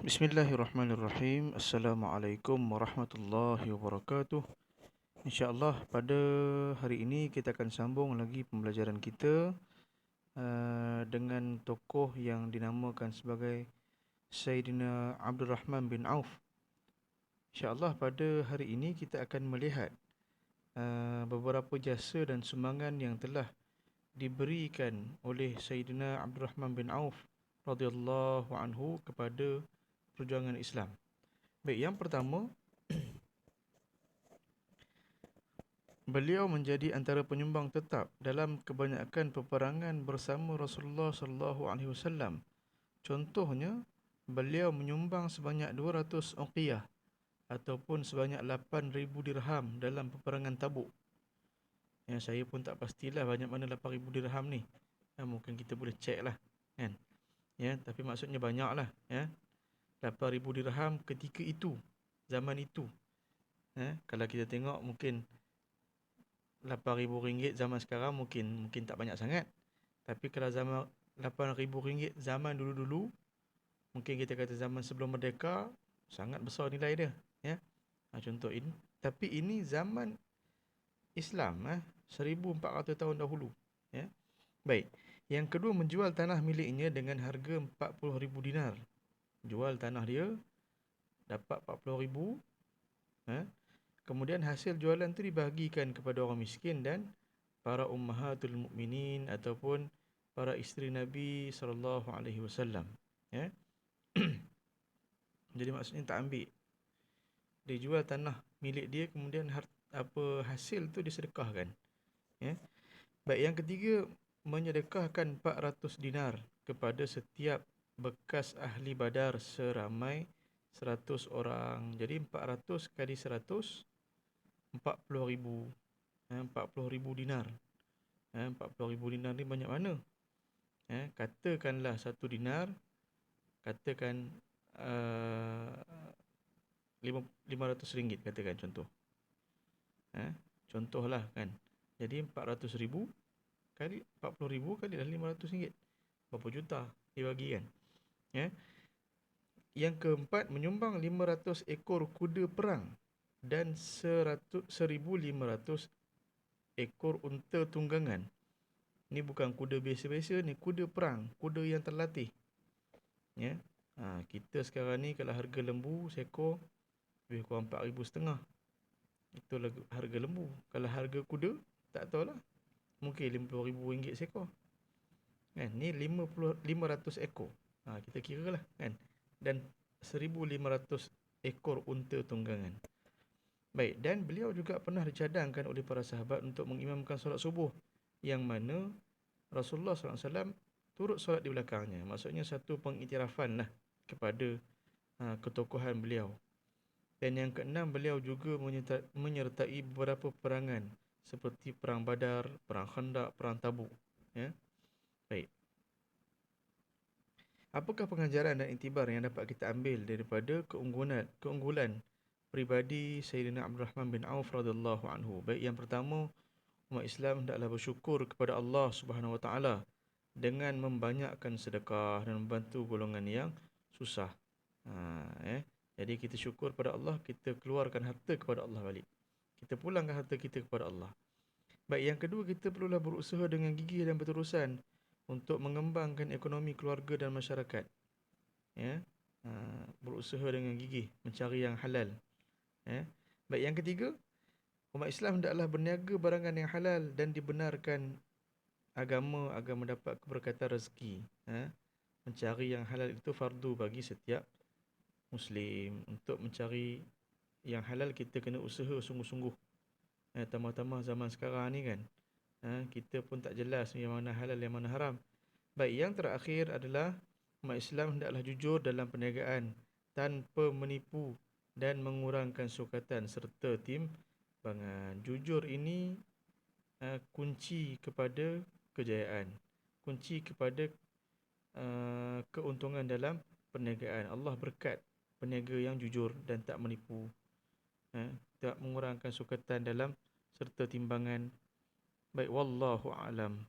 Bismillahirrahmanirrahim. Assalamualaikum warahmatullahi wabarakatuh. InsyaAllah pada hari ini kita akan sambung lagi pembelajaran kita dengan tokoh yang dinamakan sebagai Sayyidina Abdul Rahman bin Auf. InsyaAllah pada hari ini kita akan melihat beberapa jasa dan sumbangan yang telah diberikan oleh Sayyidina Abdul Rahman bin Auf radhiyallahu anhu kepada perjuangan Islam. Baik, yang pertama, beliau menjadi antara penyumbang tetap dalam kebanyakan peperangan bersama Rasulullah sallallahu alaihi wasallam. Contohnya, beliau menyumbang sebanyak 200 uqiyah ataupun sebanyak 8,000 dirham dalam peperangan Tabuk. Ya, saya pun tak pastilah banyak mana 8,000 dirham ni. Mungkin kita boleh cek lah, kan? Ya, tapi maksudnya banyak lah, ya. 8,000 dirham ketika itu, zaman itu. Kalau kita tengok mungkin 8,000 ringgit zaman sekarang mungkin tak banyak sangat. Tapi kalau zaman 8,000 ringgit zaman dulu-dulu, mungkin kita kata zaman sebelum merdeka, sangat besar nilai dia, ya. Contoh ini, tapi ini zaman Islam, 1400 tahun dahulu, ya. Baik. Yang kedua, menjual tanah miliknya dengan harga 40,000 dinar. Jual tanah dia dapat 40,000, kemudian hasil jualan tu dibahagikan kepada orang miskin dan para ummahatul mukminin ataupun para isteri Nabi sallallahu alaihi wasallam, ya. Jadi maksudnya tak ambil, dia jual tanah milik dia, kemudian hasil tu disedekahkan, ya. Baik, yang ketiga, menyedekahkan 400 dinar kepada setiap bekas ahli Badar seramai 100 orang. Jadi 400 kali 100, 40,000. 40,000 dinar. 40,000 dinar ni banyak mana? Katakanlah satu dinar, katakan 500 ringgit, katakan contoh. Contohlah, kan. Jadi 400,000 kali 40,000 kali 500 ringgit, berapa juta dia bagi, kan? Yang keempat, menyumbang 500 ekor kuda perang dan 1,500 ekor unta tunggangan. Ni bukan kuda biasa-biasa, ni kuda perang, kuda yang terlatih, ya. Kita sekarang ni kalau harga lembu seekor lebih kurang 4,500. Itulah harga lembu. Kalau harga kuda, tak tahulah, mungkin RM50,000 seekor, kan. Ni 500 ekor. Kita kira lah, kan. Dan 1,500 ekor unta tunggangan. Baik, dan beliau juga pernah dicadangkan oleh para sahabat untuk mengimamkan solat subuh, yang mana Rasulullah SAW turut solat di belakangnya. Maksudnya satu pengiktirafan lah kepada ketokohan beliau. Dan yang keenam, beliau juga menyertai beberapa perangan seperti perang Badar, perang Khandaq, perang Tabuk, ya. Baik. Apakah pengajaran dan iktibar yang dapat kita ambil daripada keunggulan pribadi Sayyidina Abdul Rahman bin Auf radhiyallahu anhu? Baik, yang pertama, umat Islam hendaklah bersyukur kepada Allah Subhanahu wa taala dengan membanyakkan sedekah dan membantu golongan yang susah. Jadi kita syukur pada Allah, kita keluarkan harta kepada Allah balik. Kita pulangkan harta kita kepada Allah. Baik, yang kedua, kita perlulah berusaha dengan gigih dan berterusan untuk mengembangkan ekonomi keluarga dan masyarakat, ya. Berusaha dengan gigih mencari yang halal, ya. Baik, yang ketiga, umat Islam hendaklah berniaga barangan yang halal dan dibenarkan agama agar mendapat keberkatan rezeki. Mencari yang halal itu fardu bagi setiap Muslim. Untuk mencari yang halal, kita kena usaha sungguh-sungguh. Tambah-tambah zaman sekarang ni, kan, kita pun tak jelas yang mana halal, yang mana haram. Baik, yang terakhir adalah umat Islam hendaklah jujur dalam perniagaan tanpa menipu dan mengurangkan sukatan serta timbangan. Jujur ini kunci kepada kejayaan, kunci kepada keuntungan dalam perniagaan. Allah berkat peniaga yang jujur dan tak menipu, tak mengurangkan sukatan dalam serta timbangan. Baik, wallahu a'lam.